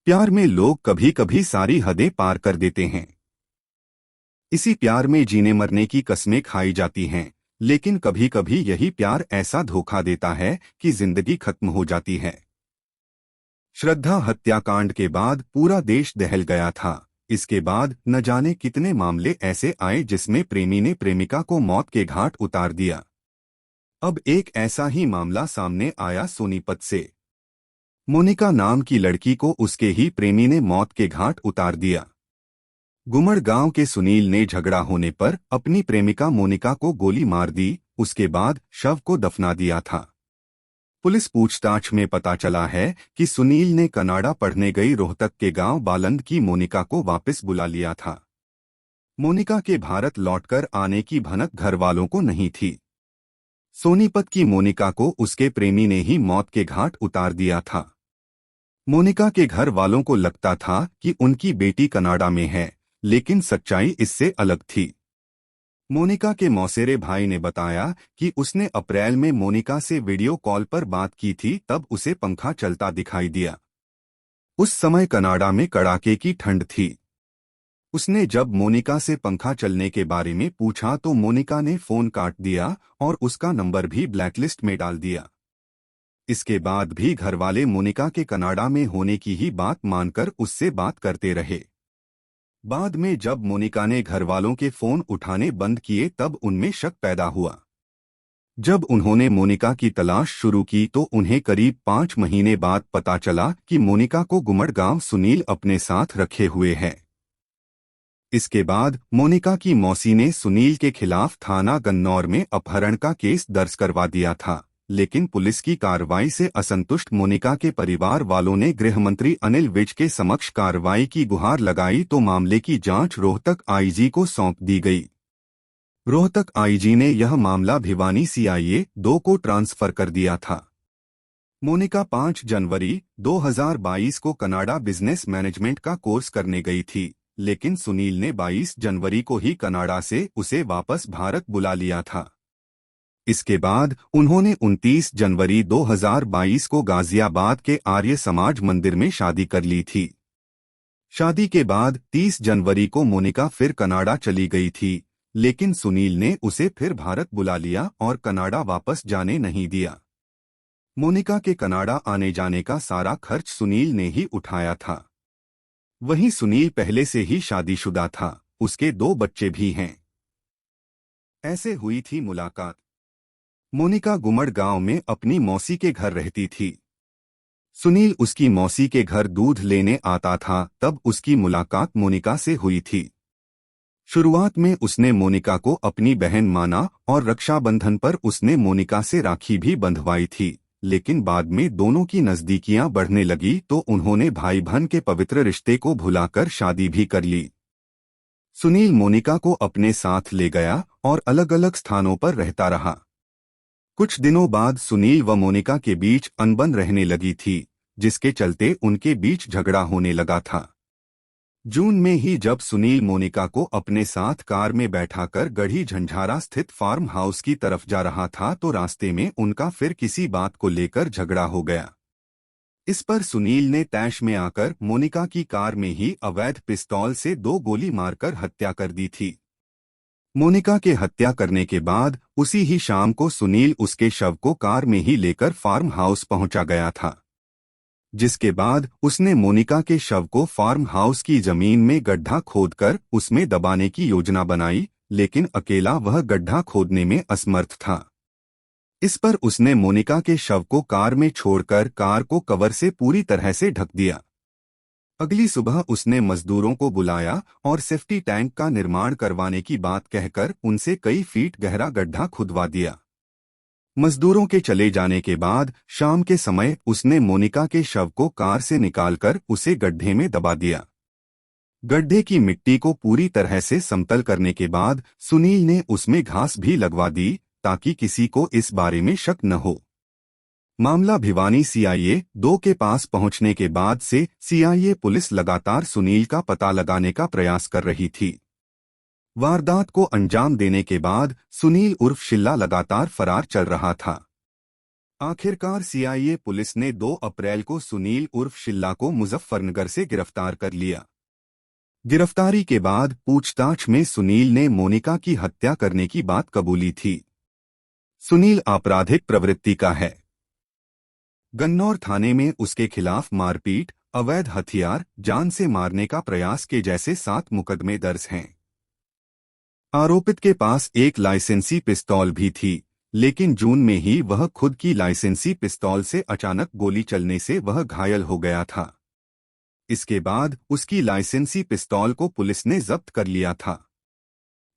प्यार में लोग कभी कभी सारी हदें पार कर देते हैं। इसी प्यार में जीने मरने की कस्में खाई जाती हैं, लेकिन कभी कभी यही प्यार ऐसा धोखा देता है कि जिंदगी खत्म हो जाती है। श्रद्धा हत्याकांड के बाद पूरा देश दहल गया था। इसके बाद न जाने कितने मामले ऐसे आए जिसमें प्रेमी ने प्रेमिका को मौत के घाट उतार दिया। अब एक ऐसा ही मामला सामने आया सोनीपत से। मोनिका नाम की लड़की को उसके ही प्रेमी ने मौत के घाट उतार दिया। गुमड़ गांव के सुनील ने झगड़ा होने पर अपनी प्रेमिका मोनिका को गोली मार दी, उसके बाद शव को दफना दिया था। पुलिस पूछताछ में पता चला है कि सुनील ने कनाडा पढ़ने गई रोहतक के गांव बालंद की मोनिका को वापस बुला लिया था। मोनिका के भारत लौटकर आने की भनक घर वालों को नहीं थी। सोनीपत की मोनिका को उसके प्रेमी ने ही मौत के घाट उतार दिया था। मोनिका के घर वालों को लगता था कि उनकी बेटी कनाडा में है, लेकिन सच्चाई इससे अलग थी। मोनिका के मौसेरे भाई ने बताया कि उसने अप्रैल में मोनिका से वीडियो कॉल पर बात की थी, तब उसे पंखा चलता दिखाई दिया। उस समय कनाडा में कड़ाके की ठंड थी। उसने जब मोनिका से पंखा चलने के बारे में पूछा तो मोनिका ने फोन काट दिया और उसका नंबर भी ब्लैकलिस्ट में डाल दिया। इसके बाद भी घरवाले मोनिका के कनाडा में होने की ही बात मानकर उससे बात करते रहे। बाद में जब मोनिका ने घरवालों के फोन उठाने बंद किए तब उनमें शक पैदा हुआ। जब उन्होंने मोनिका की तलाश शुरू की तो उन्हें करीब 5 महीने बाद पता चला कि मोनिका को गुमड़ गांव सुनील अपने साथ रखे हुए है। इसके बाद मोनिका की मौसी ने सुनील के खिलाफ थाना गन्नौर में अपहरण का केस दर्ज करवा दिया था, लेकिन पुलिस की कार्रवाई से असंतुष्ट मोनिका के परिवार वालों ने गृह मंत्री अनिल विज के समक्ष कार्रवाई की गुहार लगाई तो मामले की जांच रोहतक आईजी को सौंप दी गई। रोहतक आईजी ने यह मामला भिवानी सीआईए 2 को ट्रांसफर कर दिया था। मोनिका 5 जनवरी 2022 को कनाडा बिजनेस मैनेजमेंट का कोर्स करने गई थी, लेकिन सुनील ने 22 जनवरी को ही कनाडा से उसे वापस भारत बुला लिया था। इसके बाद उन्होंने 29 जनवरी 2022 को गाजियाबाद के आर्य समाज मंदिर में शादी कर ली थी। शादी के बाद 30 जनवरी को मोनिका फिर कनाडा चली गई थी, लेकिन सुनील ने उसे फिर भारत बुला लिया और कनाडा वापस जाने नहीं दिया। मोनिका के कनाडा आने जाने का सारा खर्च सुनील ने ही उठाया था। वहीं सुनील पहले से ही शादीशुदा था, उसके 2 बच्चे भी हैं। ऐसे हुई थी मुलाकात। मोनिका गुमड़ गांव में अपनी मौसी के घर रहती थी। सुनील उसकी मौसी के घर दूध लेने आता था, तब उसकी मुलाकात मोनिका से हुई थी। शुरुआत में उसने मोनिका को अपनी बहन माना और रक्षाबंधन पर उसने मोनिका से राखी भी बंधवाई थी, लेकिन बाद में दोनों की नजदीकियां बढ़ने लगी तो उन्होंने भाई बहन के पवित्र रिश्ते को भुलाकर शादी भी कर ली। सुनील मोनिका को अपने साथ ले गया और अलग अलग स्थानों पर रहता रहा। कुछ दिनों बाद सुनील व मोनिका के बीच अनबन रहने लगी थी, जिसके चलते उनके बीच झगड़ा होने लगा था। जून में ही जब सुनील मोनिका को अपने साथ कार में बैठाकर गढ़ी झंझारा स्थित फार्म हाउस की तरफ जा रहा था तो रास्ते में उनका फिर किसी बात को लेकर झगड़ा हो गया। इस पर सुनील ने तैश में आकर मोनिका की कार में ही अवैध पिस्तौल से 2 गोली मारकर हत्या कर दी थी। मोनिका के हत्या करने के बाद उसी ही शाम को सुनील उसके शव को कार में ही लेकर फार्म हाउस पहुंचा गया था, जिसके बाद उसने मोनिका के शव को फार्म हाउस की जमीन में गड्ढा खोदकर उसमें दबाने की योजना बनाई, लेकिन अकेला वह गड्ढा खोदने में असमर्थ था। इस पर उसने मोनिका के शव को कार में छोड़कर कार को कवर से पूरी तरह से ढक दिया। अगली सुबह उसने मजदूरों को बुलाया और सेफ्टी टैंक का निर्माण करवाने की बात कहकर उनसे कई फीट गहरा गड्ढा खुदवा दिया। मजदूरों के चले जाने के बाद शाम के समय उसने मोनिका के शव को कार से निकालकर उसे गड्ढे में दबा दिया। गड्ढे की मिट्टी को पूरी तरह से समतल करने के बाद सुनील ने उसमें घास भी लगवा दी ताकि किसी को इस बारे में शक न हो। मामला भिवानी सीआईए 2 के पास पहुंचने के बाद से सीआईए पुलिस लगातार सुनील का पता लगाने का प्रयास कर रही थी। वारदात को अंजाम देने के बाद सुनील उर्फ शिल्ला लगातार फरार चल रहा था। आखिरकार सीआईए पुलिस ने 2 अप्रैल को सुनील उर्फ शिल्ला को मुजफ्फरनगर से गिरफ्तार कर लिया। गिरफ्तारी के बाद पूछताछ में सुनील ने मोनिका की हत्या करने की बात कबूली थी। सुनील आपराधिक प्रवृत्ति का है। गन्नौर थाने में उसके खिलाफ मारपीट, अवैध हथियार, जान से मारने का प्रयास के जैसे 7 मुकदमे दर्ज हैं। आरोपित के पास एक लाइसेंसी पिस्तौल भी थी, लेकिन जून में ही वह खुद की लाइसेंसी पिस्तौल से अचानक गोली चलने से वह घायल हो गया था। इसके बाद उसकी लाइसेंसी पिस्तौल को पुलिस ने जब्त कर लिया था।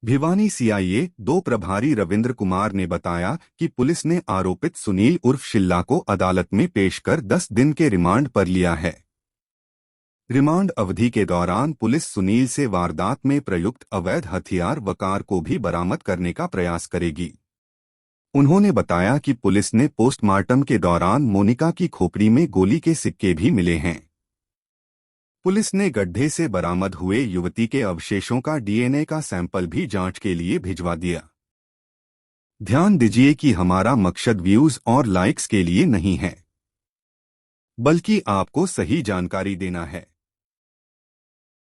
भिवानी सीआईए 2 प्रभारी रविंद्र कुमार ने बताया कि पुलिस ने आरोपित सुनील उर्फ शिल्ला को अदालत में पेश कर 10 दिन के रिमांड पर लिया है। रिमांड अवधि के दौरान पुलिस सुनील से वारदात में प्रयुक्त अवैध हथियार व कार को भी बरामद करने का प्रयास करेगी। उन्होंने बताया कि पुलिस ने पोस्टमार्टम के दौरान मोनिका की खोपड़ी में गोली के सिक्के भी मिले हैं। पुलिस ने गड्ढे से बरामद हुए युवती के अवशेषों का डीएनए का सैंपल भी जांच के लिए भिजवा दिया। ध्यान दीजिए कि हमारा मकसद व्यूज और लाइक्स के लिए नहीं है, बल्कि आपको सही जानकारी देना है।